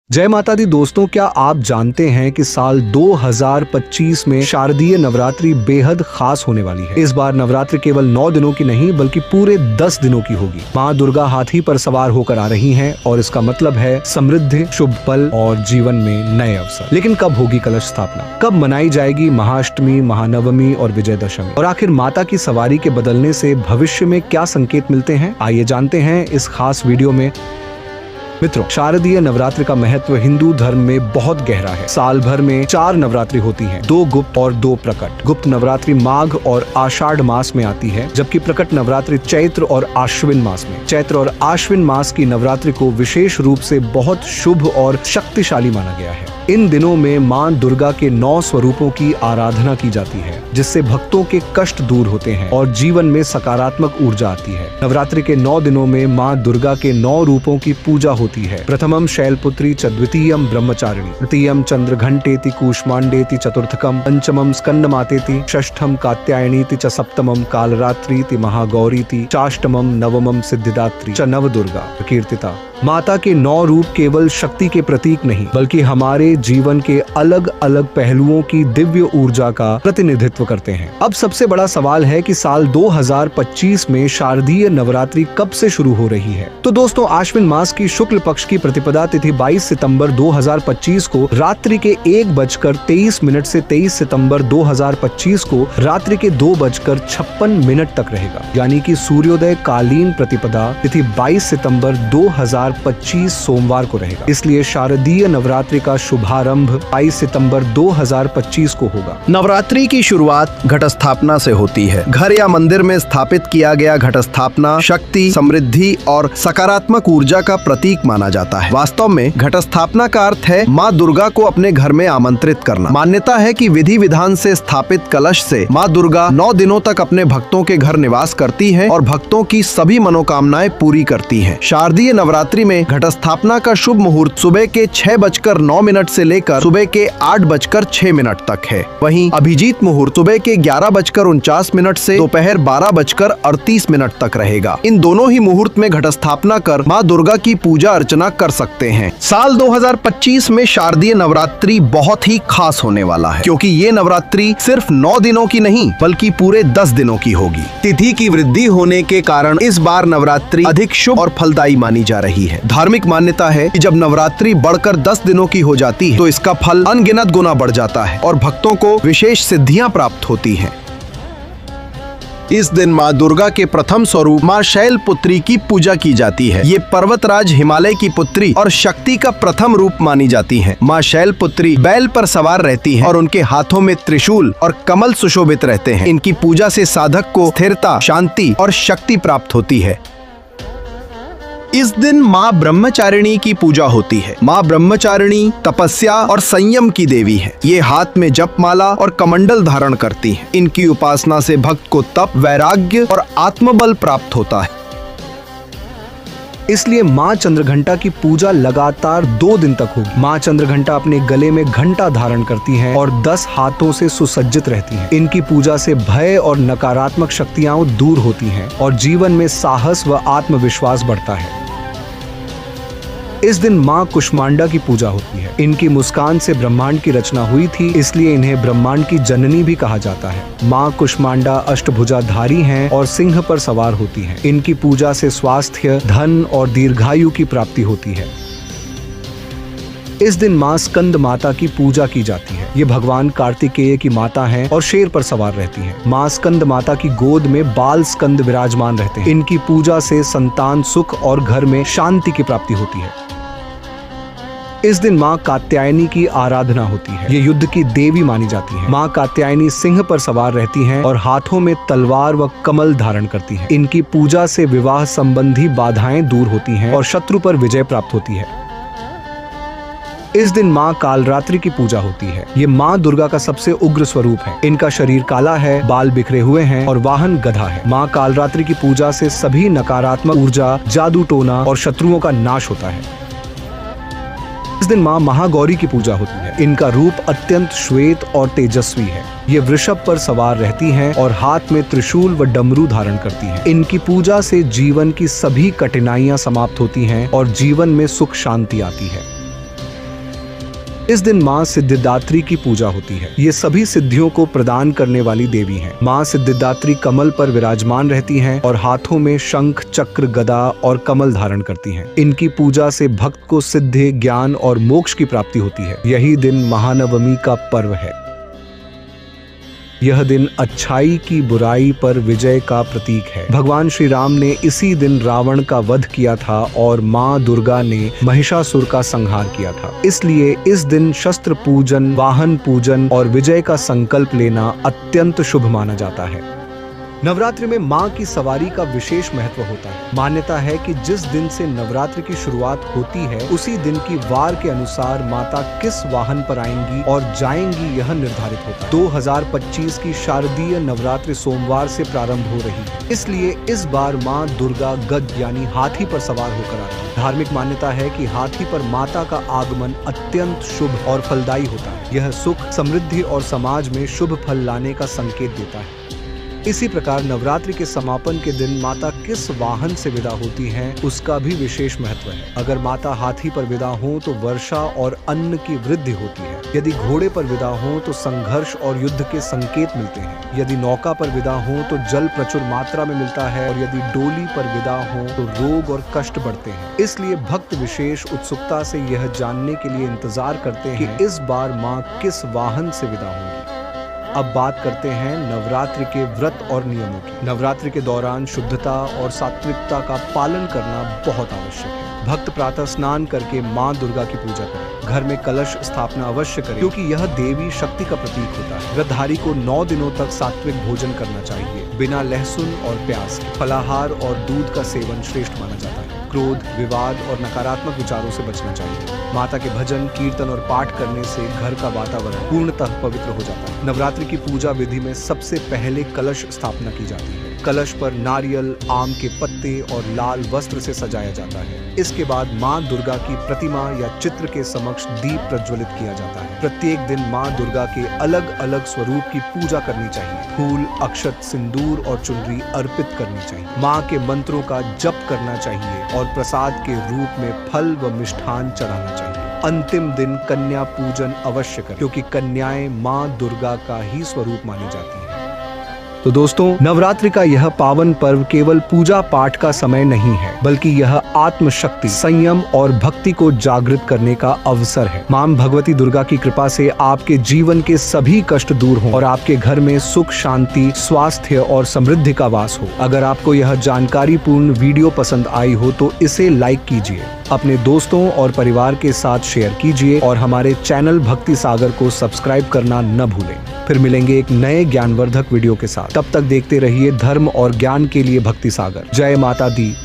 जय माता दी दोस्तों, क्या आप जानते हैं कि साल 2025 में शारदीय नवरात्रि बेहद खास होने वाली है। इस बार नवरात्रि केवल 9 दिनों की नहीं बल्कि पूरे 10 दिनों की होगी। माँ दुर्गा हाथी पर सवार होकर आ रही हैं और इसका मतलब है समृद्धि, शुभ फल और जीवन में नए अवसर। लेकिन कब होगी कलश स्थापना, कब मनाई जाएगी महाअष्टमी, महानवमी और विजयदशमी, और आखिर माता की सवारी के बदलने से भविष्य में क्या संकेत मिलते हैं, आइए जानते हैं इस खास वीडियो में। मित्रों, शारदीय नवरात्रि का महत्व हिंदू धर्म में बहुत गहरा है। साल भर में 4 नवरात्रि होती हैं, 2 गुप्त और 2 प्रकट। गुप्त नवरात्रि माघ और आषाढ़ मास में आती है, जबकि प्रकट नवरात्रि चैत्र और आश्विन मास में। चैत्र और आश्विन मास की नवरात्रि को विशेष रूप से बहुत शुभ और शक्तिशाली माना गया है। इन दिनों में माँ दुर्गा के 9 स्वरूपों की आराधना की जाती है, जिससे भक्तों के कष्ट दूर होते हैं और जीवन में सकारात्मक ऊर्जा आती है। नवरात्रि के 9 दिनों में माँ दुर्गा के 9 रूपों की पूजा होती है। प्रथमम शैलपुत्री च, द्वितीयम ब्रह्मचारिणी, तृतीयम चंद्रघंटेति कूष्मांडेति, चतुर्थकम पंचमम स्कंदमातेति, षष्ठम कात्यायनीति च, सप्तमम कालरात्रीति महागौरीति, चाष्टमम नवमम सिद्धिदात्री च नवदुर्गा कीर्तिता। माता के 9 रूप केवल शक्ति के प्रतीक नहीं बल्कि हमारे जीवन के अलग अलग पहलुओं की दिव्य ऊर्जा का प्रतिनिधित्व करते हैं। अब सबसे बड़ा सवाल है कि साल 2025 में शारदीय नवरात्रि कब से शुरू हो रही है। तो दोस्तों, आश्विन मास की शुक्ल पक्ष की प्रतिपदा तिथि 22 सितंबर 2025 को रात्रि के 1:23 से 23 सितंबर 2025 को रात्रि के 2:56 तक रहेगा। यानी कि सूर्योदय कालीन प्रतिपदा तिथि 22 सितंबर 2025 सोमवार को रहेगा। इसलिए शारदीय नवरात्रि का शुभारंभ 22 सितंबर 2025 को होगा। नवरात्रि की शुरुआत घट स्थापना से होती है। घर या मंदिर में स्थापित किया गया घट स्थापना शक्ति, समृद्धि और सकारात्मक ऊर्जा का प्रतीक माना जाता है। वास्तव में घट स्थापना का अर्थ है माँ दुर्गा को अपने घर में आमंत्रित करना। मान्यता है कि विधि विधान से स्थापित कलश से माँ दुर्गा 9 दिनों तक अपने भक्तों के घर निवास करती है और भक्तों की सभी मनोकामनाएं पूरी करती है। शारदीय नवरात्रि में घट स्थापना का शुभ मुहूर्त सुबह के 6:09 से लेकर सुबह के 8:06 तक है। वहीं अभिजीत मुहूर्त सुबह के 11:49 से दोपहर 12:38 तक रहेगा। इन दोनों ही मुहूर्त में घट स्थापना कर माँ दुर्गा की पूजा अर्चना कर सकते हैं। साल 2025 में शारदीय नवरात्रि बहुत ही खास होने वाला है, क्योंकि ये नवरात्रि सिर्फ 9 दिनों की नहीं बल्कि पूरे 10 दिनों की होगी। तिथि की वृद्धि होने के कारण इस बार नवरात्रि अधिक शुभ और फलदायी मानी जा रही है। धार्मिक मान्यता है कि जब नवरात्रि बढ़कर 10 दिनों की हो जाती है तो इसका फल अनगिनत गुना बढ़ जाता है और भक्तों को विशेष सिद्धियां प्राप्त होती हैं। इस दिन माँ दुर्गा के प्रथम स्वरूप माँ शैलपुत्री की पूजा की जाती है। ये पर्वतराज हिमालय की पुत्री और शक्ति का प्रथम रूप मानी जाती हैं। माँ शैलपुत्री बैल पर सवार रहती हैं और उनके हाथों में त्रिशूल और कमल सुशोभित रहते हैं। इनकी पूजा से साधक को स्थिरता, शांति और शक्ति प्राप्त होती है। इस दिन माँ ब्रह्मचारिणी की पूजा होती है। माँ ब्रह्मचारिणी तपस्या और संयम की देवी है। ये हाथ में जपमाला और कमंडल धारण करती हैं। इनकी उपासना से भक्त को तप, वैराग्य और आत्मबल प्राप्त होता है। इसलिए माँ चंद्रघंटा की पूजा लगातार 2 दिन तक होगी। माँ चंद्रघंटा अपने गले में घंटा धारण करती हैं और 10 हाथों से सुसज्जित रहती हैं। इनकी पूजा से भय और नकारात्मक शक्तियां दूर होती हैं और जीवन में साहस व आत्मविश्वास बढ़ता है। इस दिन माँ कुष्मांडा की पूजा होती है। इनकी मुस्कान से ब्रह्मांड की रचना हुई थी, इसलिए इन्हें ब्रह्मांड की जननी भी कहा जाता है। माँ कुष्मांडा अष्टभुजाधारी हैं और सिंह पर सवार होती हैं। इनकी पूजा से स्वास्थ्य, धन और दीर्घायु की प्राप्ति होती है। इस दिन माँ स्कंद माता की पूजा की जाती है। ये भगवान कार्तिकेय की माता हैं और शेर पर सवार रहती हैं। माँ स्कंद माता की गोद में बाल स्कंद विराजमान रहते हैं। इनकी पूजा से संतान सुख और घर में शांति की प्राप्ति होती है। इस दिन माँ कात्यायनी की आराधना होती है। ये युद्ध की देवी मानी जाती हैं। माँ कात्यायनी सिंह पर सवार रहती हैं और हाथों में तलवार व कमल धारण करती हैं। इनकी पूजा से विवाह संबंधी बाधाएं दूर होती हैं और शत्रु पर विजय प्राप्त होती है। इस दिन माँ कालरात्रि की पूजा होती है। ये माँ दुर्गा का सबसे उग्र स्वरूप है। इनका शरीर काला है, बाल बिखरे हुए हैं और वाहन गधा है। माँ कालरात्रि की पूजा से सभी नकारात्मक ऊर्जा, जादू टोना और शत्रुओं का नाश होता है। इस दिन माँ महागौरी की पूजा होती है। इनका रूप अत्यंत श्वेत और तेजस्वी है। ये वृषभ पर सवार रहती हैं और हाथ में त्रिशूल व डमरू धारण करती हैं। इनकी पूजा से जीवन की सभी कठिनाइयां समाप्त होती हैं और जीवन में सुख शांति आती है। इस दिन माँ सिद्धिदात्री की पूजा होती है। ये सभी सिद्धियों को प्रदान करने वाली देवी हैं। माँ सिद्धिदात्री कमल पर विराजमान रहती हैं और हाथों में शंख, चक्र, गदा और कमल धारण करती हैं। इनकी पूजा से भक्त को सिद्धि, ज्ञान और मोक्ष की प्राप्ति होती है। यही दिन महानवमी का पर्व है। यह दिन अच्छाई की बुराई पर विजय का प्रतीक है। भगवान श्री राम ने इसी दिन रावण का वध किया था और माँ दुर्गा ने महिषासुर का संहार किया था। इसलिए इस दिन शस्त्र पूजन, वाहन पूजन और विजय का संकल्प लेना अत्यंत शुभ माना जाता है। नवरात्रि में माँ की सवारी का विशेष महत्व होता है। मान्यता है कि जिस दिन से नवरात्रि की शुरुआत होती है उसी दिन की वार के अनुसार माता किस वाहन पर आएंगी और जाएंगी यह निर्धारित होता है। 2025 की शारदीय नवरात्रि सोमवार से प्रारंभ हो रही है, इसलिए इस बार माँ दुर्गा गज यानी हाथी पर सवार होकर आ रही है। धार्मिक मान्यता है कि हाथी पर माता का आगमन अत्यंत शुभ और फलदायी होता है। यह सुख, समृद्धि और समाज में शुभ फल लाने का संकेत देता है। इसी प्रकार नवरात्रि के समापन के दिन माता किस वाहन से विदा होती हैं उसका भी विशेष महत्व है। अगर माता हाथी पर विदा हो तो वर्षा और अन्न की वृद्धि होती है। यदि घोड़े पर विदा हो तो संघर्ष और युद्ध के संकेत मिलते हैं। यदि नौका पर विदा हो तो जल प्रचुर मात्रा में मिलता है और यदि डोली पर विदा हो तो रोग और कष्ट बढ़ते हैं। इसलिए भक्त विशेष उत्सुकता से यह जानने के लिए इंतजार करते हैं कि इस बार माँ किस वाहन से विदा होंगी। अब बात करते हैं नवरात्रि के व्रत और नियमों की। नवरात्रि के दौरान शुद्धता और सात्विकता का पालन करना बहुत आवश्यक है। भक्त प्रातः स्नान करके माँ दुर्गा की पूजा करें। घर में कलश स्थापना अवश्य करें क्योंकि यह देवी शक्ति का प्रतीक होता है। व्रतधारी को 9 दिनों तक सात्विक भोजन करना चाहिए, बिना लहसुन और प्याज के। फलाहार और दूध का सेवन श्रेष्ठ माना जाता है। क्रोध, विवाद और नकारात्मक विचारों से बचना चाहिए। माता के भजन, कीर्तन और पाठ करने से घर का वातावरण पूर्णतः पवित्र हो जाता है। नवरात्रि की पूजा विधि में सबसे पहले कलश स्थापना की जाती है। कलश पर नारियल, आम के पत्ते और लाल वस्त्र से सजाया जाता है। इसके बाद माँ दुर्गा की प्रतिमा या चित्र के समक्ष दीप प्रज्वलित किया जाता है। प्रत्येक दिन माँ दुर्गा के अलग अलग स्वरूप की पूजा करनी चाहिए। फूल, अक्षत, सिंदूर और चुनरी अर्पित करनी चाहिए। माँ के मंत्रों का जप करना चाहिए और प्रसाद के रूप में फल व मिष्ठान चढ़ाना चाहिए। अंतिम दिन कन्या पूजन अवश्य करें क्योंकि कन्याएं माँ दुर्गा का ही स्वरूप मानी जाती हैं। तो दोस्तों, नवरात्रि का यह पावन पर्व केवल पूजा पाठ का समय नहीं है, बल्कि यह आत्मशक्ति, संयम और भक्ति को जागृत करने का अवसर है। मां भगवती दुर्गा की कृपा से आपके जीवन के सभी कष्ट दूर हों और आपके घर में सुख, शांति, स्वास्थ्य और समृद्धि का वास हो। अगर आपको यह जानकारी पूर्ण वीडियो पसंद आई हो तो इसे लाइक कीजिए, अपने दोस्तों और परिवार के साथ शेयर कीजिए और हमारे चैनल भक्ति सागर को सब्सक्राइब करना न भूलें। फिर मिलेंगे एक नए ज्ञानवर्धक वीडियो के साथ। तब तक देखते रहिए धर्म और ज्ञान के लिए भक्ति सागर। जय माता दी।